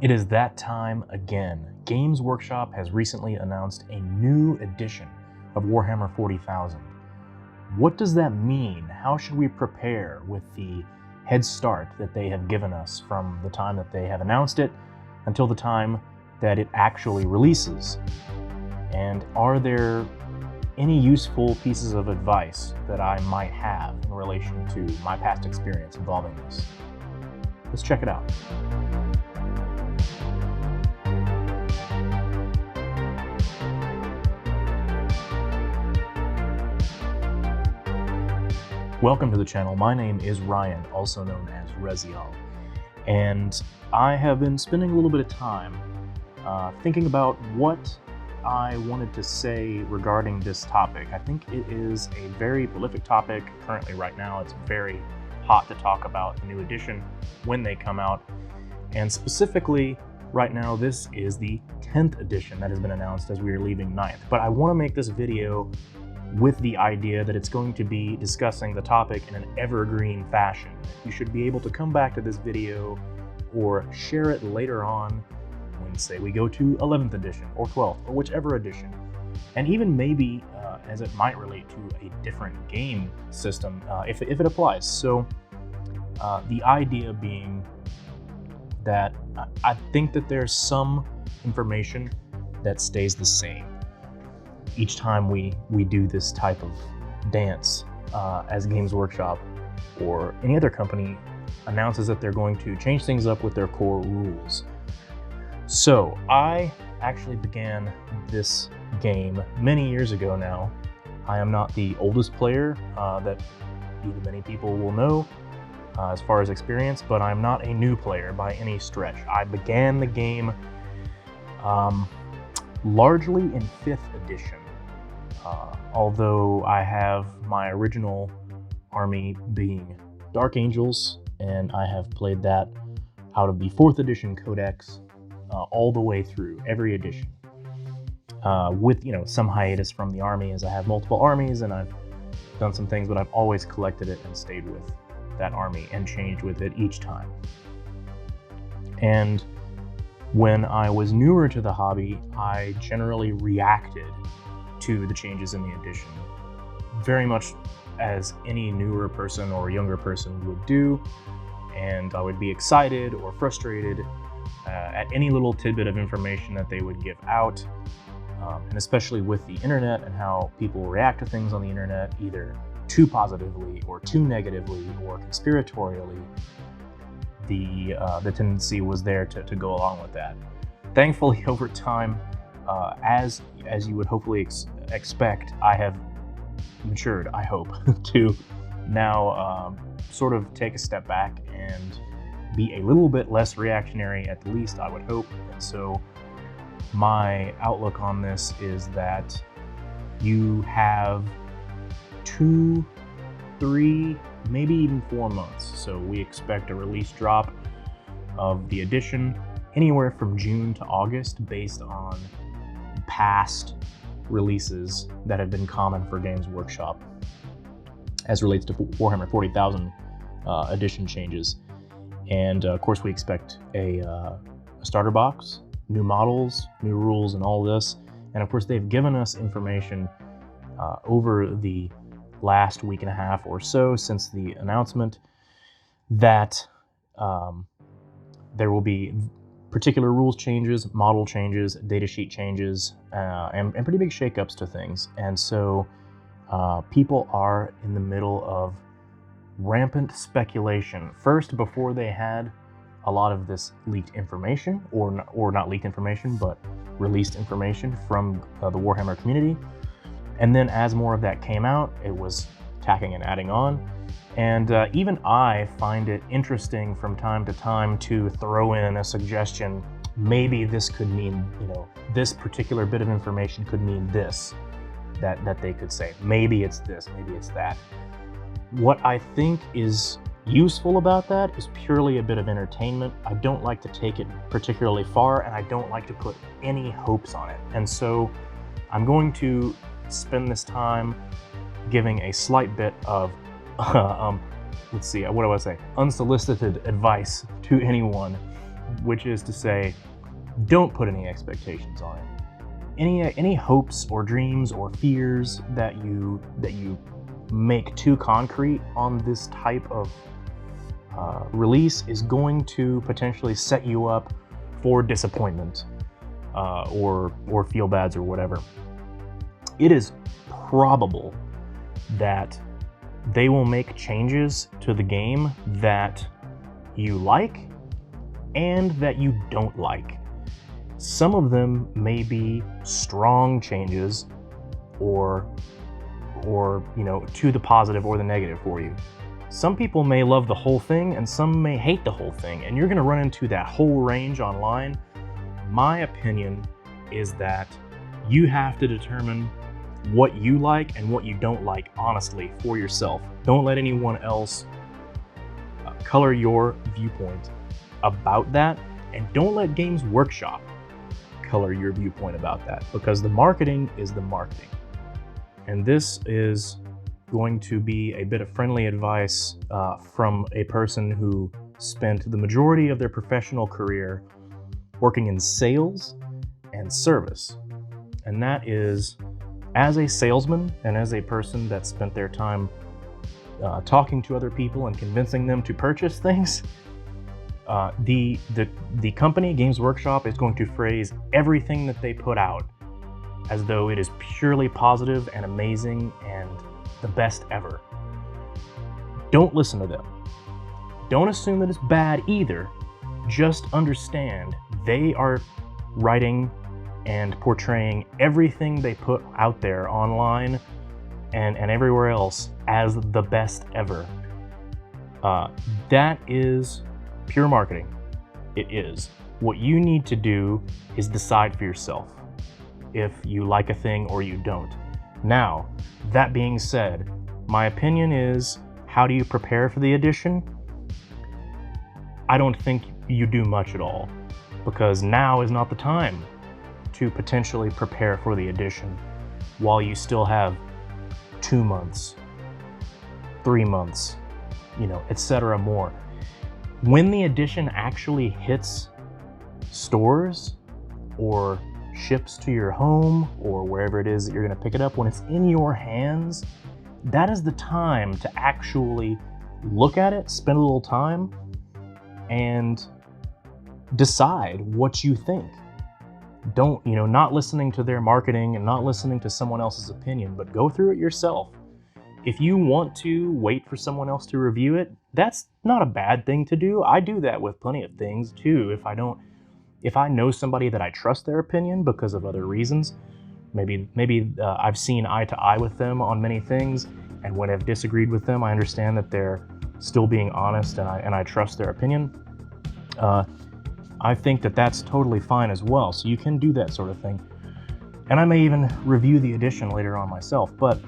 It is that time again. Games Workshop has recently announced a new edition of Warhammer 40,000. What does that mean? How should we prepare with the head start that they have given us from the time that they have announced it until the time that it actually releases? And are there any useful pieces of advice that I might have in relation to my past experience involving this? Let's check it out. Welcome to the channel. My name is Ryan, also known as Rezial, and I have been spending a little bit of time thinking about what I wanted to say regarding this topic. I think it is a very prolific topic. Currently, right now, it's very hot to talk about the new edition when they come out, and specifically, right now, this is the 10th edition that has been announced as we are leaving 9th. But I want to make this video with the idea that it's going to be discussing the topic in an evergreen fashion. You should be able to come back to this video or share it later on when, say, we go to 11th edition or 12th or whichever edition. And even maybe as it might relate to a different game system if it applies. So the idea being that I think that there's some information that stays the same each time we do this type of dance as Games Workshop or any other company announces that they're going to change things up with their core rules. So I actually began this game many years ago now. I am not the oldest player that many people will know as far as experience, but I'm not a new player by any stretch. I began the game largely in 5th edition. Although I have my original army being Dark Angels, and I have played that out of the 4th edition codex all the way through every edition, with some hiatus from the army, as I have multiple armies and I've done some things, but I've always collected it and stayed with that army and changed with it each time. And when I was newer to the hobby, I generally reacted to the changes in the edition, very much as any newer person or younger person would do, and I would be excited or frustrated at any little tidbit of information that they would give out, and especially with the internet and how people react to things on the internet, either too positively or too negatively or conspiratorially. The tendency was there to go along with that. Thankfully, over time, as you would hopefully expect, I have matured, I hope, to now sort of take a step back and be a little bit less reactionary, at the least, I would hope. And so my outlook on this is that you have 2, 3, maybe even 4 months. So we expect a release drop of the edition anywhere from June to August based on past releases that have been common for Games Workshop as relates to Warhammer 40,000 edition changes. And of course we expect a starter box, new models, new rules, and all this. And of course they've given us information over the last week and a half or so since the announcement that there will be particular rules changes, model changes, datasheet changes, and pretty big shakeups to things. And so people are in the middle of rampant speculation. First, before they had a lot of this leaked information, or not leaked information, but released information from the Warhammer community. And then as more of that came out, it was tacking and adding on. And even I find it interesting from time to time to throw in a suggestion. Maybe this could mean, this particular bit of information could mean this, that they could say. Maybe it's this, maybe it's that. What I think is useful about that is purely a bit of entertainment. I don't like to take it particularly far, and I don't like to put any hopes on it. And so I'm going to spend this time giving a slight bit of let's see, what do I say? Unsolicited advice to anyone which is to say, don't put any expectations on it. Any hopes or dreams or fears that you make too concrete on this type of release is going to potentially set you up for disappointment or feel bads or whatever. It is probable that they will make changes to the game that you like and that you don't like. Some of them may be strong changes or to the positive or the negative for you. Some people may love the whole thing and some may hate the whole thing, and you're going to run into that whole range online. My opinion is that you have to determine what you like and what you don't like honestly for yourself. Don't let anyone else color your viewpoint about that, and don't let Games Workshop color your viewpoint about that, because the marketing is the marketing. And this is going to be a bit of friendly advice from a person who spent the majority of their professional career working in sales and service. And that is, as a salesman and as a person that spent their time talking to other people and convincing them to purchase things, the company, Games Workshop, is going to phrase everything that they put out as though it is purely positive and amazing and the best ever. Don't listen to them. Don't assume that it's bad either. Just understand they are writing and portraying everything they put out there online and everywhere else as the best ever. That is pure marketing. It is. What you need to do is decide for yourself if you like a thing or you don't. Now, that being said, my opinion is, how do you prepare for the edition? I don't think you do much at all, because now is not the time to potentially prepare for the edition while you still have 2 months, 3 months, etc. more. When the edition actually hits stores or ships to your home or wherever it is that you're going to pick it up, when it's in your hands, that is the time to actually look at it, spend a little time, and decide what you think. Don't, not listening to their marketing and not listening to someone else's opinion, but go through it yourself. If you want to wait for someone else to review it, that's not a bad thing to do. I do that with plenty of things too. If I know somebody that I trust their opinion because of other reasons, maybe I've seen eye to eye with them on many things, and when I've disagreed with them, I understand that they're still being honest and I trust their opinion. I think that that's totally fine as well, so you can do that sort of thing. And I may even review the edition later on myself, but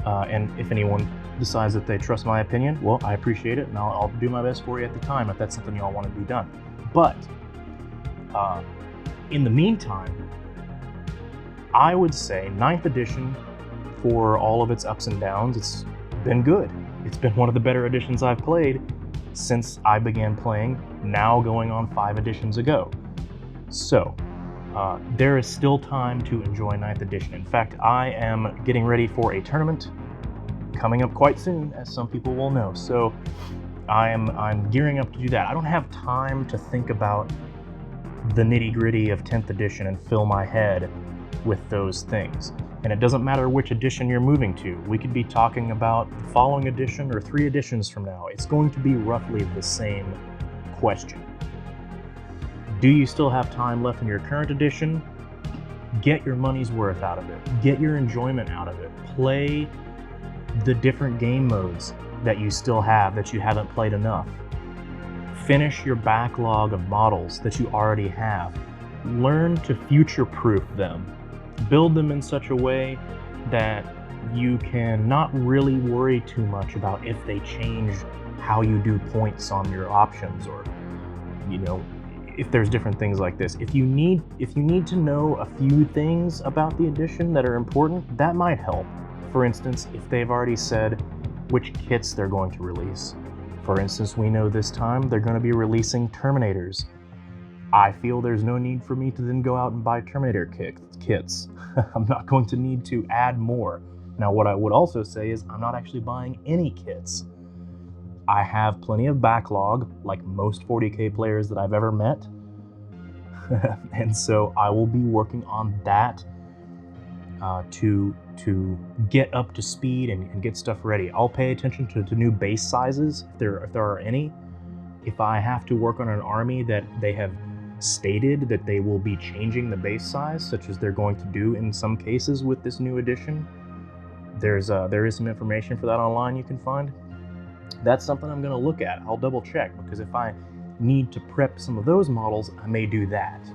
and if anyone decides that they trust my opinion, well, I appreciate it, and I'll do my best for you at the time if that's something y'all want to be done. But in the meantime, I would say 9th edition, for all of its ups and downs, it's been good. It's been one of the better editions I've played since I began playing, now going on 5 editions ago. So, there is still time to enjoy 9th edition. In fact, I am getting ready for a tournament coming up quite soon, as some people will know. So, I'm gearing up to do that. I don't have time to think about the nitty-gritty of 10th edition and fill my head with those things. And it doesn't matter which edition you're moving to. We could be talking about the following edition or 3 editions from now. It's going to be roughly the same question. Do you still have time left in your current edition? Get your money's worth out of it. Get your enjoyment out of it. Play the different game modes that you still have that you haven't played enough. Finish your backlog of models that you already have. Learn to future-proof them. Build them in such a way that you can not really worry too much about if they change how you do points on your options, or if there's different things like this. If you need to know a few things about the edition that are important, that might help. For instance, if they've already said which kits they're going to release. For instance, we know this time they're going to be releasing Terminators I feel there's no need for me to then go out and buy Terminator kits. I'm not going to need to add more. Now, what I would also say is I'm not actually buying any kits. I have plenty of backlog, like most 40k players that I've ever met. And so I will be working on that to get up to speed and get stuff ready. I'll pay attention to new base sizes if there are any. If I have to work on an army that they have stated that they will be changing the base size, such as they're going to do in some cases with this new edition, there is some information for that online you can find. That's something I'm going to look at. I'll double check, because if I need to prep some of those models, I may do that.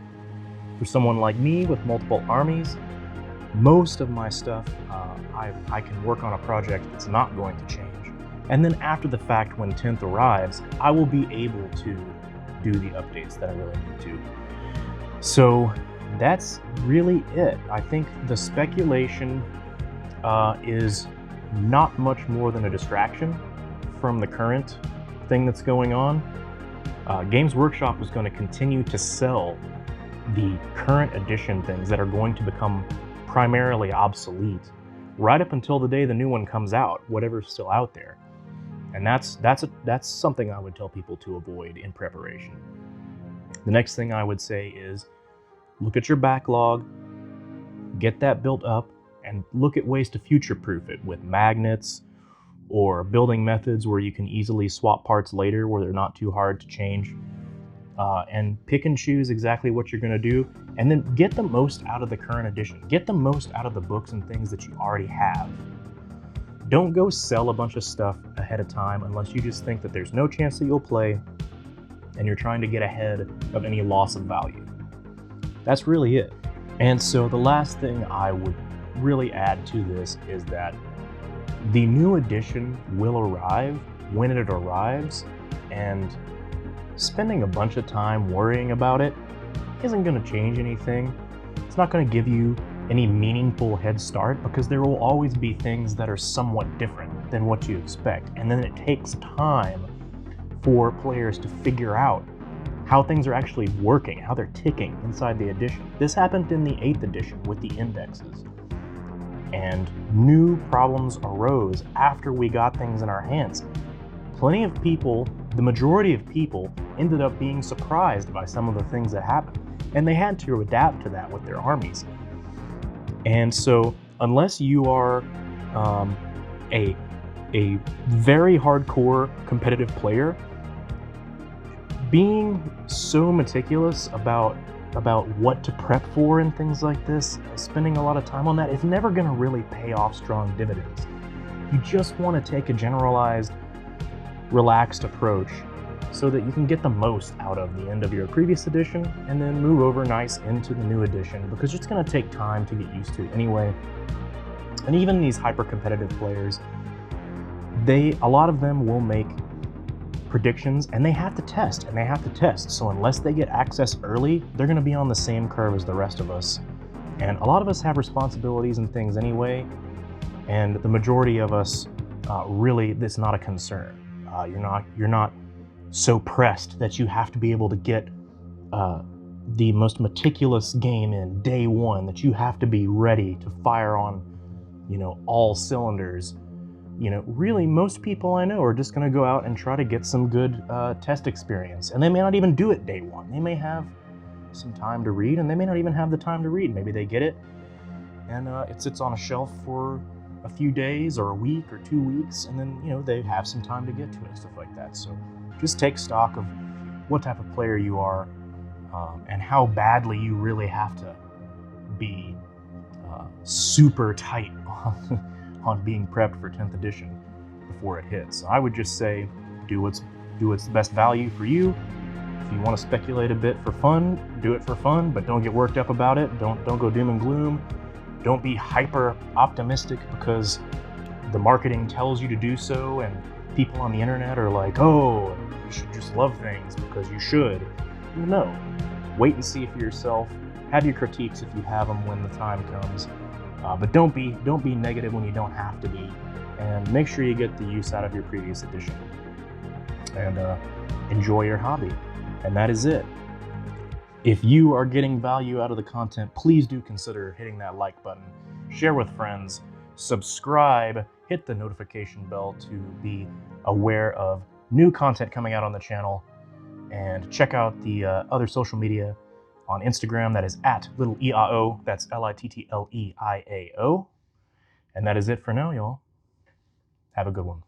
For someone like me with multiple armies, most of my stuff I can work on a project that's not going to change. And then after the fact, when 10th arrives, I will be able to do the updates that I really need to. So that's really it. I think the speculation is not much more than a distraction from the current thing that's going on. Games Workshop is going to continue to sell the current edition things that are going to become primarily obsolete right up until the day the new one comes out, whatever's still out there. And that's something I would tell people to avoid in preparation. The next thing I would say is look at your backlog, get that built up, and look at ways to future-proof it with magnets or building methods where you can easily swap parts later where they're not too hard to change. And pick and choose exactly what you're going to do, and then get the most out of the current edition. Get the most out of the books and things that you already have. Don't go sell a bunch of stuff ahead of time unless you just think that there's no chance that you'll play and you're trying to get ahead of any loss of value. That's really it. And so the last thing I would really add to this is that the new edition will arrive when it arrives, and spending a bunch of time worrying about it isn't going to change anything. It's not going to give you any meaningful head start, because there will always be things that are somewhat different than what you expect. And then it takes time for players to figure out how things are actually working, how they're ticking inside the edition. This happened in the 8th edition with the indexes. And new problems arose after we got things in our hands. Plenty of people, the majority of people, ended up being surprised by some of the things that happened. And they had to adapt to that with their armies. And so, unless you are a very hardcore competitive player, being so meticulous about what to prep for and things like this, spending a lot of time on that, is never going to really pay off strong dividends. You just want to take a generalized, relaxed approach so that you can get the most out of the end of your previous edition and then move over nice into the new edition, because it's going to take time to get used to anyway. And even these hyper-competitive players, a lot of them will make predictions, and they have to test, and they have to test. So unless they get access early, they're going to be on the same curve as the rest of us. And a lot of us have responsibilities and things anyway, and the majority of us, really, that's not a concern. You're not so pressed that you have to be able to get the most meticulous game in day one, that you have to be ready to fire on, all cylinders. Really, most people I know are just going to go out and try to get some good test experience. And they may not even do it day one. They may have some time to read, and they may not even have the time to read. Maybe they get it, and it sits on a shelf for a few days or a week or 2 weeks, and then, they have some time to get to it and stuff like that. So just take stock of what type of player you are, and how badly you really have to be super tight on being prepped for 10th edition before it hits. So I would just say do what's the best value for you. If you want to speculate a bit for fun, do it for fun, but don't get worked up about it. Don't go doom and gloom. Don't be hyper optimistic because the marketing tells you to do so, and people on the internet are like, oh, you should just love things because you should. No. Wait and see for yourself. Have your critiques if you have them when the time comes. But don't be negative when you don't have to be, and make sure you get the use out of your previous edition, and enjoy your hobby. And that is it. If you are getting value out of the content, please do consider hitting that like button, share with friends, subscribe, hit the notification bell to be aware of new content coming out on the channel, and check out the other social media on Instagram. That is at littleiao. That's LITTLEIAO. And that is it for now, y'all. Have a good one.